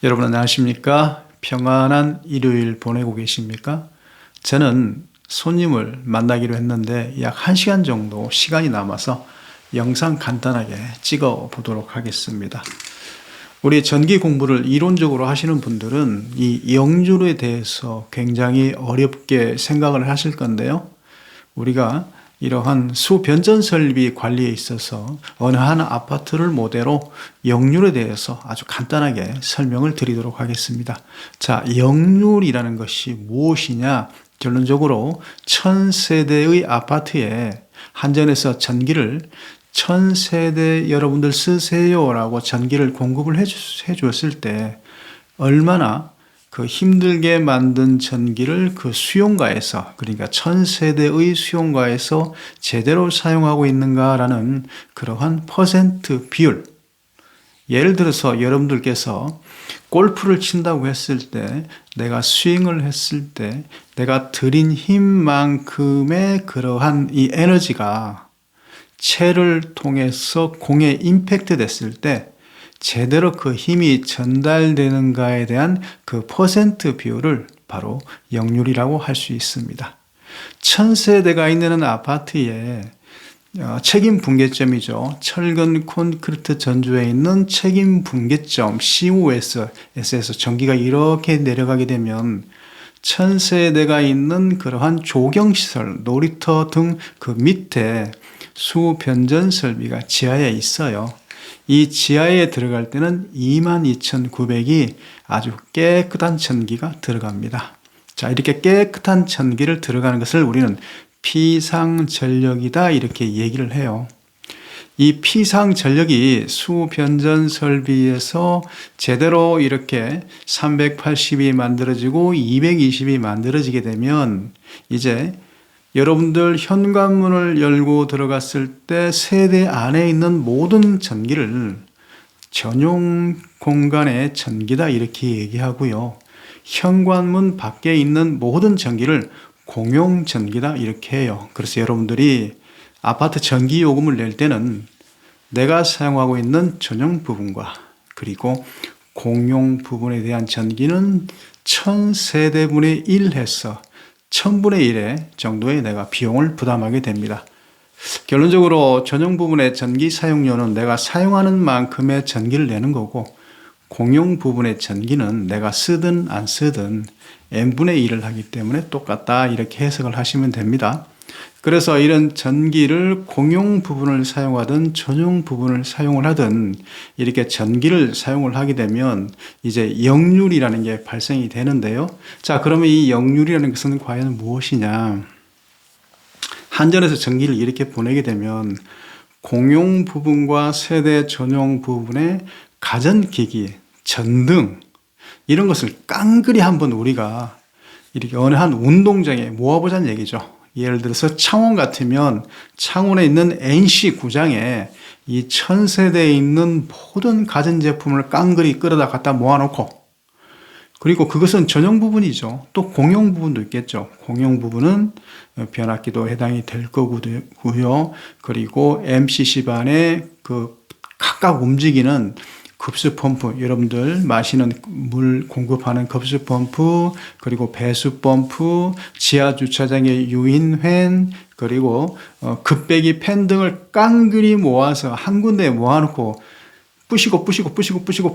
여러분 안녕하십니까? 평안한 일요일 보내고 계십니까? 저는 손님을 만나기로 했는데 약 1시간 정도 시간이 남아서 영상 간단하게 찍어 보도록 하겠습니다. 우리 전기 공부를 이론적으로 하시는 분들은 이 역률에 대해서 굉장히 어렵게 생각을 하실 건데요. 우리가 이러한 수변전 설비 관리에 있어서 어느 한 아파트를 모델로 역률에 대해서 아주 간단하게 설명을 드리도록 하겠습니다. 자, 역률이라는 것이 무엇이냐? 결론적으로 1000세대의 아파트에 한전에서 전기를 1000세대 여러분들 쓰세요 라고 전기를 공급을 해 주었을 때 얼마나 그 힘들게 만든 전기를 그 수용가에서, 그러니까 1000세대의 수용가에서 제대로 사용하고 있는가라는 그러한 퍼센트 비율. 예를 들어서 여러분들께서 골프를 친다고 했을 때, 내가 스윙을 했을 때 내가 들인 힘만큼의 그러한 이 에너지가 채를 통해서 공에 임팩트 됐을 때 제대로 그 힘이 전달되는가에 대한 그 퍼센트 비율을 바로 역률이라고 할 수 있습니다. 1000세대가 있는 아파트에 책임 분계점이죠. 철근 콘크리트 전조에 있는 책임 분계점 COS에서 전기가 이렇게 내려가게 되면 1000세대가 있는 그러한 조경시설, 놀이터 등 그 밑에 수변전 설비가 지하에 있어요. 이 지하에 들어갈 때는 22,900이 아주 깨끗한 전기가 들어갑니다. 자, 이렇게 깨끗한 전기를 들어가는 것을 우리는 피상전력이다 이렇게 얘기를 해요. 이 피상전력이 수변전 설비에서 제대로 이렇게 380이 만들어지고 220이 만들어지게 되면 이제 여러분들 현관문을 열고 들어갔을 때 세대 안에 있는 모든 전기를 전용 공간의 전기다 이렇게 얘기하고요. 현관문 밖에 있는 모든 전기를 공용 전기다 이렇게 해요. 그래서 여러분들이 아파트 전기 요금을 낼 때는 내가 사용하고 있는 전용 부분과 그리고 공용 부분에 대한 전기는 1000세대분의 1 해서 1000분의 1의 정도의 내가 비용을 부담하게 됩니다. 결론적으로 전용 부분의 전기 사용료는 내가 사용하는 만큼의 전기를 내는 거고 공용 부분의 전기는 내가 쓰든 안 쓰든 n분의 1을 하기 때문에 똑같다 이렇게 해석을 하시면 됩니다. 그래서 이런 전기를 공용 부분을 사용하든 전용 부분을 사용을 하든 이렇게 전기를 사용을 하게 되면 이제 역률이라는 게 발생이 되는데요. 자, 그러면 이 역률이라는 것은 과연 무엇이냐? 한전에서 전기를 이렇게 보내게 되면 공용 부분과 세대 전용 부분의 가전기기, 전등 이런 것을 깡그리 한번 우리가 이렇게 어느 한 운동장에 모아보자는 얘기죠. 예를 들어서 창원 같으면 창원에 있는 NC 구장에 이 1000세대에 있는 모든 가전제품을 깡그리 끌어다 갖다 모아놓고 그리고 그것은 전용 부분이죠. 또 공용 부분도 있겠죠. 공용 부분은 변압기도 해당이 될 거고요. 그리고 MCC반에 그 각각 움직이는 급수 펌프, 여러분들 마시는 물 공급하는 급수 펌프, 그리고 배수 펌프, 지하 주차장의 유인팬, 그리고 급배기 팬 등을 깡그리 모아서 한 군데에 모아놓고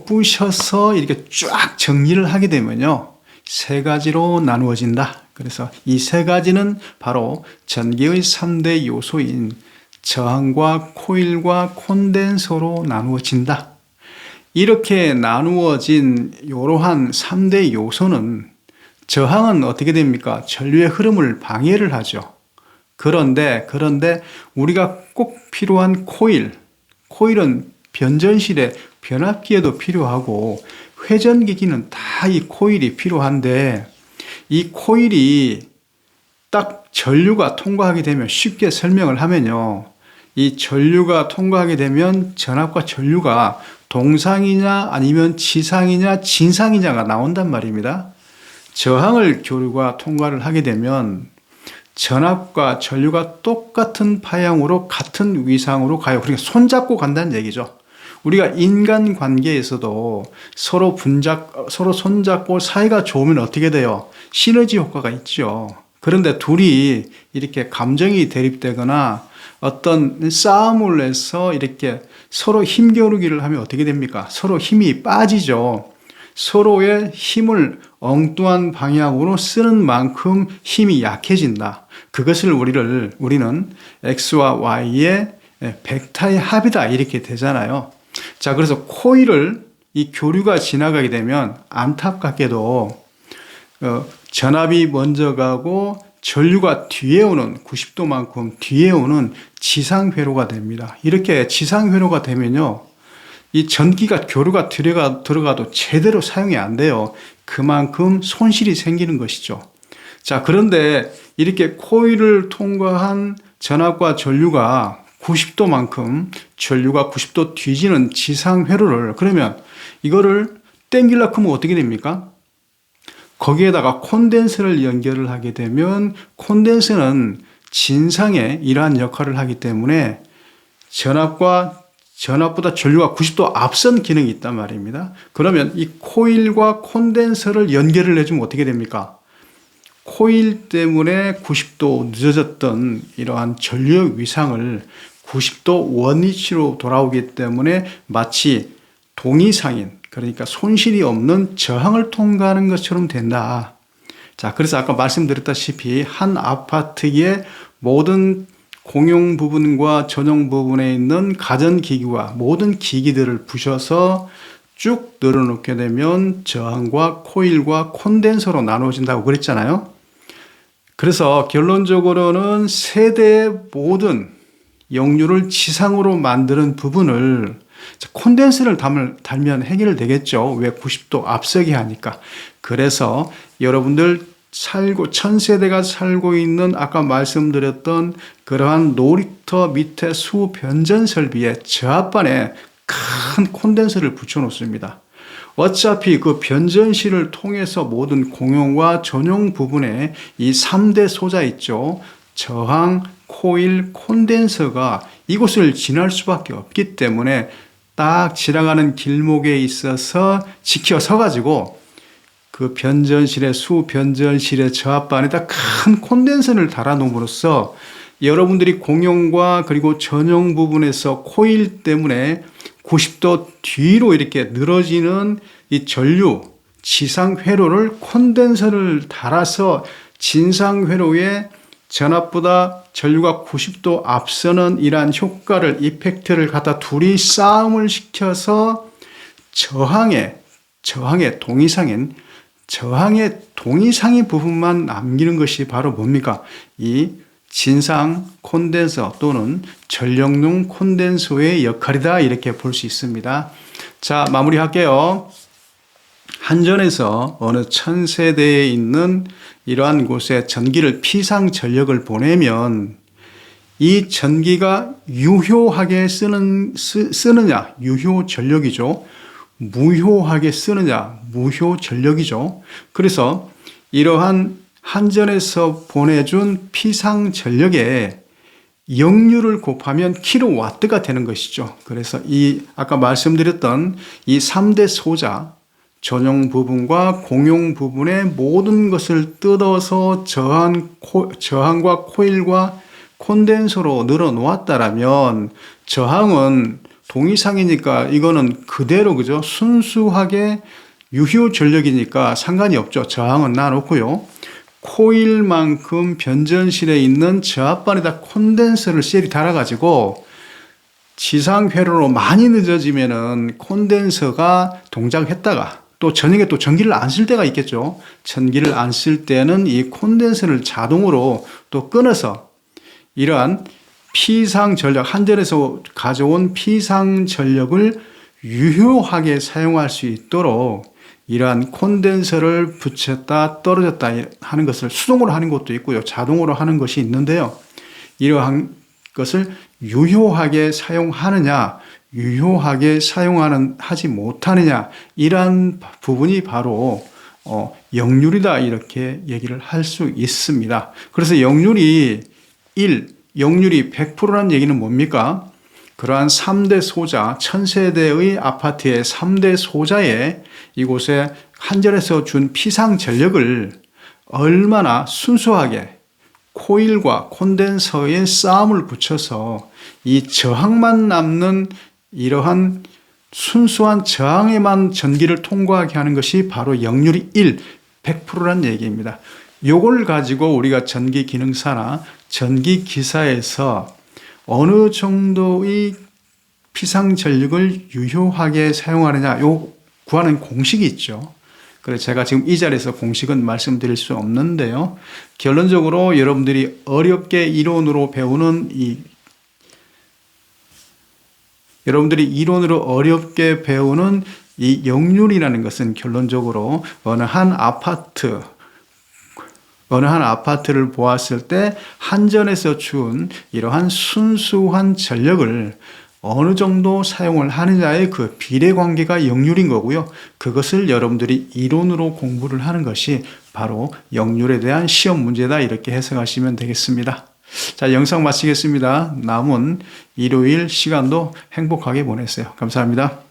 부셔서 이렇게 쫙 정리를 하게 되면요, 세 가지로 나누어진다. 그래서 이 세 가지는 바로 전기의 3대 요소인 저항과 코일과 콘덴서로 나누어진다. 이렇게 나누어진 이러한 3대 요소는 저항은 어떻게 됩니까? 전류의 흐름을 방해를 하죠. 그런데 우리가 꼭 필요한 코일은 변전실에 변압기에도 필요하고 회전기기는 다 이 코일이 필요한데 이 코일이 딱 전류가 통과하게 되면 쉽게 설명을 하면요. 이 전류가 통과하게 되면 전압과 전류가 동상이냐 아니면 지상이냐 진상이냐가 나온단 말입니다. 저항을 교류가 통과를 하게 되면 전압과 전류가 똑같은 방향으로 같은 위상으로 가요. 그러니까 손잡고 간다는 얘기죠. 우리가 인간 관계에서도 서로 손잡고 사이가 좋으면 어떻게 돼요? 시너지 효과가 있죠. 그런데 둘이 이렇게 감정이 대립되거나 어떤 싸움을 해서 이렇게 서로 힘겨루기를 하면 어떻게 됩니까? 서로 힘이 빠지죠. 서로의 힘을 엉뚱한 방향으로 쓰는 만큼 힘이 약해진다. 그것을 우리는 X와 Y의 벡터의 합이다 이렇게 되잖아요. 자, 그래서 코일을 이 교류가 지나가게 되면 안타깝게도 전압이 먼저 가고 전류가 뒤에 오는 90도만큼 뒤에 오는 지상회로가 됩니다. 이렇게 지상회로가 되면요, 이 전기가 교류가 들어가도 제대로 사용이 안 돼요. 그만큼 손실이 생기는 것이죠. 자, 그런데 이렇게 코일을 통과한 전압과 전류가 90도만큼 전류가 90도 뒤지는 지상 회로를, 그러면 이거를 땡기려고 하면 어떻게 됩니까? 거기에다가 콘덴서를 연결을 하게 되면 콘덴서는 진상에 이러한 역할을 하기 때문에 전압보다 전류가 90도 앞선 기능이 있단 말입니다. 그러면 이 코일과 콘덴서를 연결을 해주면 어떻게 됩니까? 코일 때문에 90도 늦어졌던 이러한 전류의 위상을 90도 원위치로 돌아오기 때문에 마치 동위상인, 그러니까 손실이 없는 저항을 통과하는 것처럼 된다. 자, 그래서 아까 말씀드렸다시피 한 아파트의 모든 공용 부분과 전용 부분에 있는 가전기기와 모든 기기들을 부셔서 쭉 늘어놓게 되면 저항과 코일과 콘덴서로 나눠진다고 그랬잖아요. 그래서 결론적으로는 세대의 모든 역류를 지상으로 만드는 부분을 콘덴서를 달면 해결되겠죠. 왜? 90도 앞서게 하니까. 그래서 여러분들 천세대가 살고 있는 아까 말씀드렸던 그러한 놀이터 밑에 수변전 설비에 저압반에 큰 콘덴서를 붙여 놓습니다. 어차피 그 변전실을 통해서 모든 공용과 전용 부분에 이 3대 소자 있죠. 저항, 코일, 콘덴서가 이곳을 지날 수밖에 없기 때문에 딱 지나가는 길목에 있어서 지켜서 가지고 그 수변전실의 저압반에다 큰 콘덴서를 달아놓음으로써 여러분들이 공용과 그리고 전용 부분에서 코일 때문에 90도 뒤로 이렇게 늘어지는 이 전류, 지상 회로를 콘덴서를 달아서 진상 회로에 전압보다 전류가 90도 앞서는 이러한 효과를, 이펙트를 갖다 둘이 싸움을 시켜서 저항의 동위상인 부분만 남기는 것이 바로 뭡니까? 이 진상 콘덴서 또는 전력용 콘덴서의 역할이다 이렇게 볼 수 있습니다. 자, 마무리할게요. 한전에서 어느 1000세대에 있는 이러한 곳에 전기를 피상 전력을 보내면 이 전기가 유효하게 쓰느냐, 유효 전력이죠. 무효하게 쓰느냐, 무효 전력이죠. 그래서 이러한 한전에서 보내준 피상 전력에 역류를 곱하면 킬로와트가 되는 것이죠. 그래서 아까 말씀드렸던 이 3대 소자, 전용 부분과 공용 부분의 모든 것을 뜯어서 저항과 코일과 콘덴서로 늘어놓았다라면 저항은 동위상이니까 이거는 그대로 그죠? 순수하게 유효 전력이니까 상관이 없죠. 저항은 놔놓고요. 코일만큼 변전실에 있는 저압반에다 콘덴서를 셀이 달아가지고 지상 회로로 많이 늦어지면은 콘덴서가 동작했다가 또 저녁에 또 전기를 안 쓸 때가 있겠죠. 전기를 안 쓸 때는 이 콘덴서를 자동으로 또 끊어서 이러한 피상 전력, 한전에서 가져온 피상 전력을 유효하게 사용할 수 있도록 이러한 콘덴서를 붙였다 떨어졌다 하는 것을 수동으로 하는 것도 있고요. 자동으로 하는 것이 있는데요. 이러한 것을 유효하게 사용하느냐, 유효하게 하지 못하느냐, 이러한 부분이 바로 역률이다 이렇게 얘기를 할 수 있습니다. 그래서 역률이 100%라는 얘기는 뭡니까? 그러한 3대 소자, 1000세대의 아파트의 3대 소자에 이곳에 한전에서 준 피상 전력을 얼마나 순수하게 코일과 콘덴서의 싸움을 붙여서 이 저항만 남는 이러한 순수한 저항에만 전기를 통과하게 하는 것이 바로 역률이 100%란 얘기입니다. 요걸 가지고 우리가 전기 기능사나 전기 기사에서 어느 정도의 피상 전력을 유효하게 사용하느냐 요 구하는 공식이 있죠. 그래서 제가 지금 이 자리에서 공식은 말씀드릴 수 없는데요. 결론적으로 여러분들이 어렵게 이론으로 배우는 여러분들이 이론으로 어렵게 배우는 이 역률이라는 것은 결론적으로 어느 한 아파트를 보았을 때 한전에서 준 이러한 순수한 전력을 어느 정도 사용을 하느냐의 그 비례 관계가 역률인 거고요. 그것을 여러분들이 이론으로 공부를 하는 것이 바로 역률에 대한 시험 문제다, 이렇게 해석하시면 되겠습니다. 자, 영상 마치겠습니다. 남은 일요일 시간도 행복하게 보내세요. 감사합니다.